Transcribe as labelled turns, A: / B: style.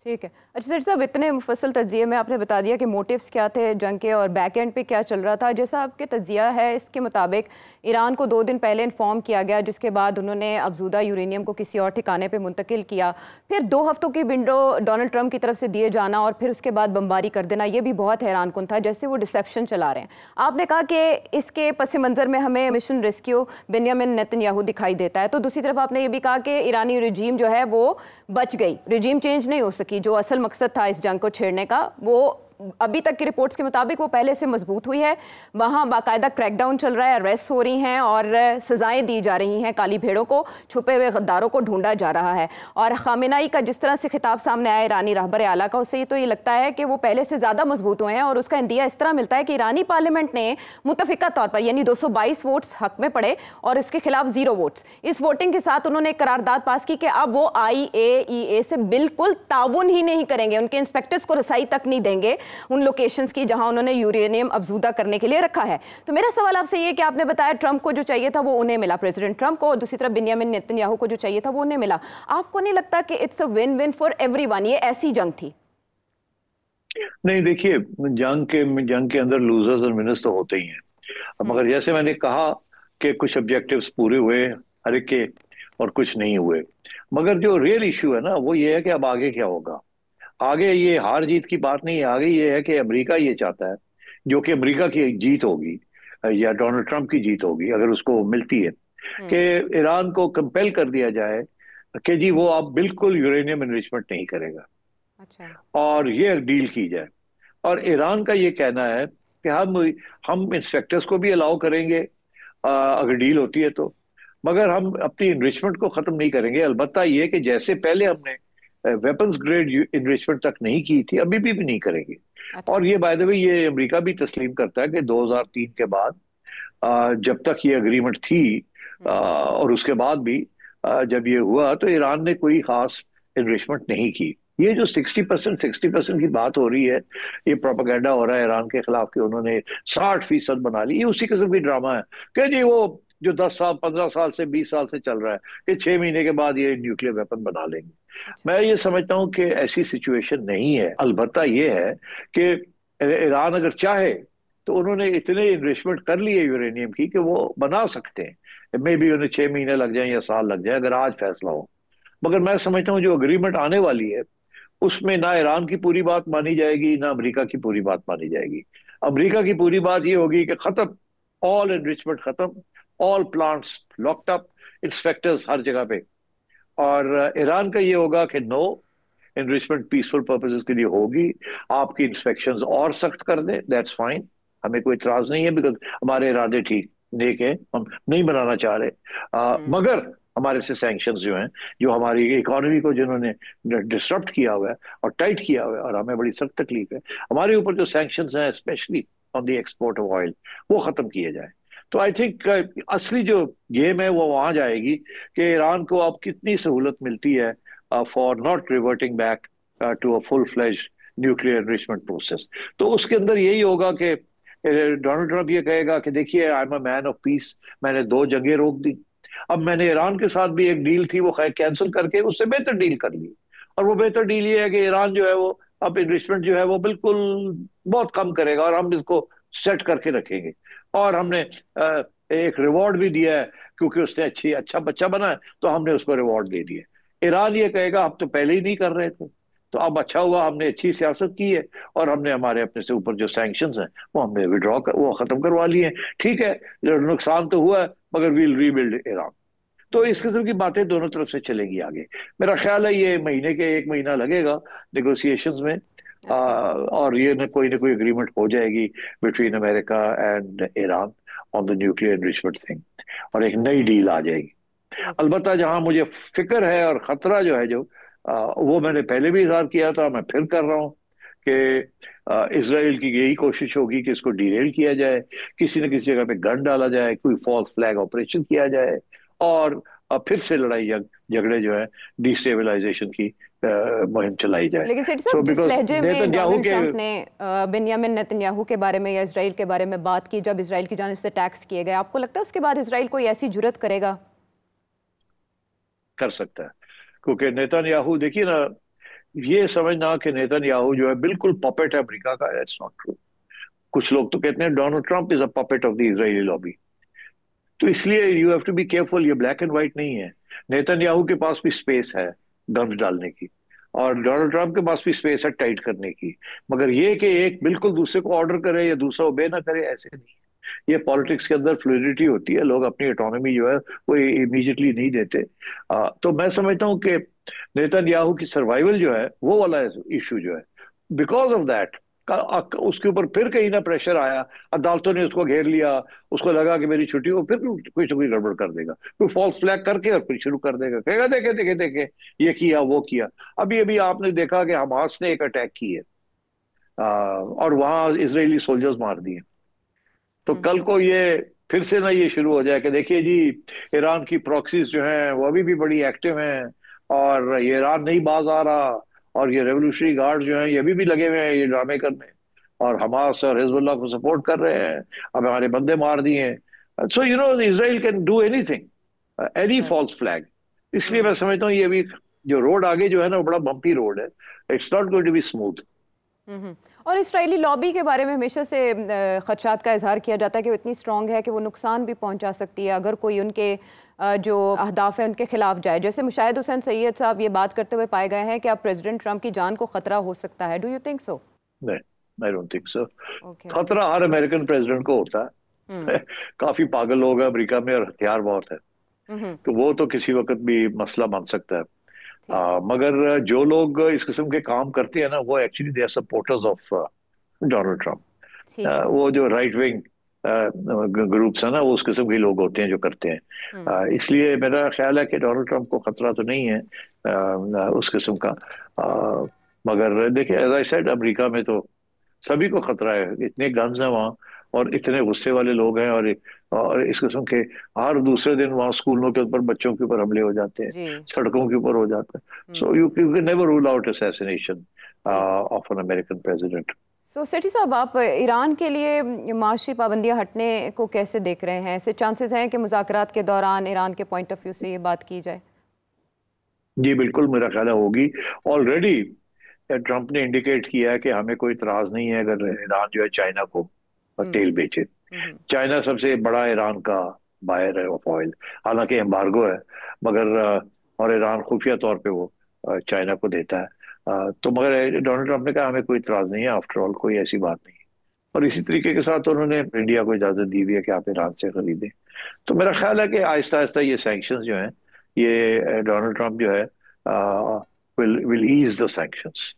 A: ठीक है। अच्छा सर साहब, इतने मुफस्सल तज्जिए में आपने बता दिया कि मोटिव्स क्या थे जंग के और बैक एंड पे क्या चल रहा था। जैसा आपके तज्जिया है इसके मुताबिक ईरान को 2 दिन पहले इन्फॉर्म किया गया, जिसके बाद उन्होंने अफजूदा यूरेनियम को किसी और ठिकाने पे मुंतकिल किया। फिर 2 हफ्तों की विंडो डोनाल्ड ट्रंप की तरफ से दिए जाना और फिर उसके बाद बमबारी कर देना, ये भी बहुत हैरान कुन था, जैसे वो डिसेप्शन चला रहे हैं। आपने कहा कि इसके पस मंज़र में हमें मिशन रेस्क्यू बेंजामिन नेतन्याहू दिखाई देता है, तो दूसरी तरफ आपने ये भी कहा कि ईरानी रजीम जो है वो बच गई, रजीम चेंज नहीं हो सकी। जो असल मकसद था इस जंग को छेड़ने का, वो अभी तक की रिपोर्ट्स के मुताबिक वो पहले से मजबूत हुई है। वहाँ बाकायदा क्रैकडाउन चल रहा है, अरेस्ट हो रही हैं और सजाएं दी जा रही हैं। काली भेड़ों को, छुपे हुए गद्दारों को ढूंढा जा रहा है। और खामेनाई का जिस तरह से खिताब सामने आया ईरानी रहबर आला का, उससे तो ये लगता है कि वो पहले से ज़्यादा मजबूत हुए हैं। और उसका इंदिया इस तरह मिलता है कि ईरानी पार्लियामेंट ने मुतफिका तौर पर यानी 222 वोट्स हक में पड़े और इसके खिलाफ 0 वोट्स। इस वोटिंग के साथ उन्होंने एक करारदाद पास की कि अब वो IAEA से बिल्कुल ताउन ही नहीं करेंगे, उनके इंस्पेक्टर्स को रसाई तक नहीं देंगे उन लोकेशंस की जहां उन्होंने यूरेनियम अफजूदा करने के लिए रखा है। तो मेरा सवाल आपसे ये कि आपने बताया ट्रंप को जो चाहिए था वो उन्हें मिला, प्रेसिडेंट ट्रंप को, और दूसरी तरफ बेंजामिन नेतन्याहू को जो चाहिए था वो उन्हें मिला। आपको नहीं लगता कि it's a win win for everyone, ये ऐसी जंग थी?
B: नहीं, देखिए, जंग के अंदर लूजर्स और विनर्स तो होते ही हैं। अब मगर जैसे मैंने कहा कि कुछ ऑब्जेक्टिव्स पूरे हुए हर एक के, और कुछ नहीं हुए। मगर जो रियल इशू है ना, वो ये है कि अब आगे क्या होगा। आगे ये हार जीत की बात नहीं है, आगे ये है कि अमेरिका ये चाहता है, जो कि अमेरिका की जीत होगी या डोनाल्ड ट्रंप की जीत होगी अगर उसको मिलती है, कि ईरान को कंपेल कर दिया जाए कि जी वो अब बिल्कुल यूरेनियम एनरिचमेंट नहीं करेगा,
A: अच्छा।
B: और ये डील की जाए। और ईरान का ये कहना है कि हम इंस्पेक्टर्स को भी अलाउ करेंगे अगर डील होती है तो, मगर हम अपनी इनरिचमेंट को खत्म नहीं करेंगे। अलबत्ता ये कि जैसे पहले हमने वेपन्स ग्रेड इनरिचमेंट तक नहीं की थी, अभी भी नहीं करेंगे।
A: अच्छा।
B: और ये बाय द वे ये अमेरिका भी तस्लीम करता है कि 2003 के बाद जब तक ये अग्रीमेंट थी और उसके बाद भी जब ये हुआ तो ईरान ने कोई खास इनरिचमेंट नहीं की। ये जो 60% की बात हो रही है, ये प्रोपेगेंडा हो रहा है ईरान के खिलाफ कि उन्होंने 60% बना ली, ये उसी किस्म की ड्रामा है कि जी वो जो 10 साल 15 साल से 20 साल से चल रहा है कि 6 महीने के बाद ये न्यूक्लियर वेपन बना लेंगे।
A: अच्छा।
B: मैं ये समझता हूँ कि ऐसी सिचुएशन नहीं है। अलबत्ता ये है कि ईरान अगर चाहे तो उन्होंने इतने इन्वेस्टमेंट कर लिए यूरेनियम की कि वो बना सकते हैं। मे बी उन्हें 6 महीने लग जाए या साल लग जाए अगर आज फैसला हो। मगर मैं समझता हूँ जो अग्रीमेंट आने वाली है उसमें ना ईरान की पूरी बात मानी जाएगी ना अमेरिका की पूरी बात मानी जाएगी। अमेरिका की पूरी बात ये होगी कि खत्म, ऑल एनरिचमेंट खत्म, all plants locked up, inspectors हर जगह पे। और ईरान का ये होगा कि नो, एनरिचमेंट पीसफुल पर्पसेस के लिए होगी, आपकी इंस्पेक्शंस और सख्त कर दें, दैट्स फाइन, हमें कोई इतराज नहीं है, बिकॉज हमारे इरादे ठीक नेक है, हम नहीं बनाना चाह रहे। मगर हमारे से सैंक्शंस जो हैं, जो हमारी इकोनॉमी को जिन्होंने डिस्टर्ब किया हुआ है और टाइट किया हुआ है, और हमें बड़ी सख्त तकलीफ है, हमारे ऊपर जो सैंक्शंस हैं specially on the export of oil, वो खत्म किए जाए। तो आई थिंक असली जो गेम है वो वहां जाएगी कि ईरान को अब कितनी सहूलत मिलती है for not reverting back to a full fledged nuclear enrichment process. तो उसके अंदर यही होगा कि डोनाल्ड ट्रंप ये कहेगा कि देखिए I am a man of peace, मैंने 2 जंगें रोक दी, अब मैंने ईरान के साथ भी एक डील थी वो कैंसिल करके उससे बेहतर डील कर ली। और वो बेहतर डील ये है कि ईरान जो है वो अब इन्वेस्टमेंट जो है वो बिल्कुल बहुत कम करेगा और हम इसको सेट करके रखेंगे। और हमने एक रिवॉर्ड भी दिया है क्योंकि उसने अच्छा बच्चा बना है, तो हमने उसको रिवॉर्ड दे दिया। ईरान ये कहेगा हम तो पहले ही नहीं कर रहे थे, तो अब अच्छा हुआ हमने अच्छी सियासत की है और हमने हमारे अपने से ऊपर जो सैंक्शंस हैं वो हमने वो खत्म करवा लिए हैं। ठीक है, नुकसान तो हुआ है मगर वील रीबिल्ड ईरान। तो इस किस्म की बातें दोनों तरफ से चलेंगी आगे। मेरा ख्याल है ये महीने के 1 महीना लगेगा नेगोशिएशंस में,
A: अच्छा।
B: और ये ना कोई अग्रीमेंट हो जाएगी between America and Iran on the nuclear enrichment thing, और एक नई
A: अच्छा।
B: डील आ जाएगी।
A: ओके।
B: अलबत्ता जहां मुझे फिक्र है और खतरा जो है, जो वो मैंने पहले भी इजहार किया था, मैं फिर कर रहा हूँ कि इसराइल की यही कोशिश होगी कि इसको डिरेल किया जाए, किसी न किसी जगह पे गन डाला जाए, कोई फॉल्स फ्लैग ऑपरेशन किया जाए, और फिर से लड़ाई झगड़े जो है डिस्टेबलाइजेशन की मुहिम चलाई जाए।
A: लेकिन सेठ
B: सो
A: साहब, जिस
B: बिकॉज
A: लहजे में
B: नेतन्याहू
A: डोनाल्ड
B: के
A: ट्रंप ने बेंयामिन नेतन्याहू के बारे में या इसराइल के बारे में बात की, जब इसराइल की जानिब से टैक्स किए गए, आपको लगता है उसके बाद इसराइल कोई ऐसी जुर्रत करेगा?
B: कर सकता है, क्योंकि नेतन्याहू देखिए ना, ये समझना कि नेतन्याहू जो है बिल्कुल पपेट है अमेरिका का, इट्स नॉट ट्रू। कुछ लोग तो कहते हैं Donald Trump is a puppet of the Israeli lobby. तो इसलिए you have to be careful, ये ब्लैक एंड व्हाइट नहीं है। नेतन्याहू के पास भी स्पेस है गन्स डालने की, और डोनाल्ड ट्रंप के पास भी स्पेस है टाइट करने की। मगर ये कि एक बिल्कुल दूसरे को ऑर्डर करे या दूसरा ओबे ना करे, ऐसे नहीं। ये पॉलिटिक्स के अंदर फ्लूइडिटी होती है, लोग अपनी ऑटोनॉमी जो है वो इमीडिएटली नहीं देते। तो मैं समझता हूँ कि नेतन्याहू की सर्वाइवल जो है वो वाला इशू जो है, बिकॉज ऑफ दैट उसके ऊपर फिर कहीं ना प्रेशर आया, अदालतों ने उसको घेर लिया, उसको लगा कि मेरी छुट्टी हो, फिर कोई ना कोई गड़बड़ कर देगा, कोई फॉल्स फ्लैग करके और फिर शुरू कर देगा, कहेगा देखे देखे देखे ये किया वो किया। अभी अभी आपने देखा कि हमास ने एक अटैक की है, और वहां इजरायली सोल्जर्स मार दिए। तो कल को ये फिर से ना ये शुरू हो जाए कि देखिए जी, ईरान की प्रॉक्सीज जो हैं वो अभी भी बड़ी एक्टिव हैं, और ये ईरान नहीं बाज आ रहा, और ये रेवोल्यूशनरी गार्ड जो हैं ये अभी भी लगे हुए हैं ये ड्रामे करने, और हमास और हिजबुल्लाह को सपोर्ट कर रहे हैं, अब हमारे बंदे मार दिए हैं। So you know Israel can do anything, any false flag. इसलिए मैं समझता हूँ ये अभी जो रोड आगे जो है ना वो बड़ा बम्पी रोड है, it's not going to be smooth.
A: और इसराइली लॉबी के बारे में हमेशा से खदशात का इजहार किया जाता है कि वो इतनी स्ट्रांग है कि वो नुकसान भी पहुंचा सकती है अगर कोई उनके जो अहदाफ है उनके खिलाफ जाए। जैसे मुशाहिद हुसैन सैयद साहब ये बात करते हुए पाए गए हैं कि अब प्रेसिडेंट ट्रंप की जान को खतरा हो सकता है। Do you think so?
B: नहीं, I don't think so.
A: Okay.
B: खतरा हर अमेरिकन प्रेसिडेंट को होता है। काफी पागल लोग हैं अमेरिका में और हथियार बहुत है, तो वो तो किसी वक्त भी मसला बन सकता है। मगर जो लोग इस किस्म के काम करते हैं ना वो actually they are supporters of Donald Trump.
A: ठीक है।
B: वो जो राइट विंग ग्रुप्स है ना वो उस किस्म के लोग होते हैं जो करते हैं। इसलिए मेरा ख्याल है कि डोनाल्ड ट्रंप को खतरा तो नहीं है उस किस्म का। मगर देखिए एज आई सेड अमेरिका में तो सभी को खतरा है, इतने गन्स हैं वहाँ, और इतने गुस्से वाले लोग हैं, और इस किस्म के हर दूसरे दिन वहाँ स्कूलों के ऊपर बच्चों के ऊपर हमले हो जाते हैं,
A: जी।
B: सड़कों के ऊपर हो जाता है। So you can never rule out assassination
A: ठीक है।
B: Of an American president.
A: So Sethi साहब, आप ईरान के लिए माशी पाबंदियां हटने को कैसे देख रहे हैं? ऐसे चांसेस हैं कि मुज़ाकरात के दौरान ईरान के पॉइंट ऑफ व्यू से ये बात की जाए?
B: जी बिल्कुल, मेरा ख्याल है होगी। ऑलरेडी ट्रंप ने इंडिकेट किया है कि हमें कोई इतराज नहीं है अगर ईरान जो है चाइना को तेल बेचे। चाइना सबसे बड़ा ईरान का बायर है ऑफ ऑयल, हालांकि एम्बार्गो है, मगर और ईरान खुफिया तौर पे वो चाइना को देता है। तो मगर डोनाल्ड ट्रंप ने कहा हमें कोई इतराज नहीं है, आफ्टर ऑल कोई ऐसी बात नहीं है। और इसी तरीके के साथ उन्होंने इंडिया को इजाजत दी हुई है कि आप ईरान से खरीदें। तो मेरा ख्याल है कि आहिस्ता आहिस्ता ये सैंक्शंस जो हैं ये डोनाल्ड ट्रंप जो है विल ईज द सैंक्शंस।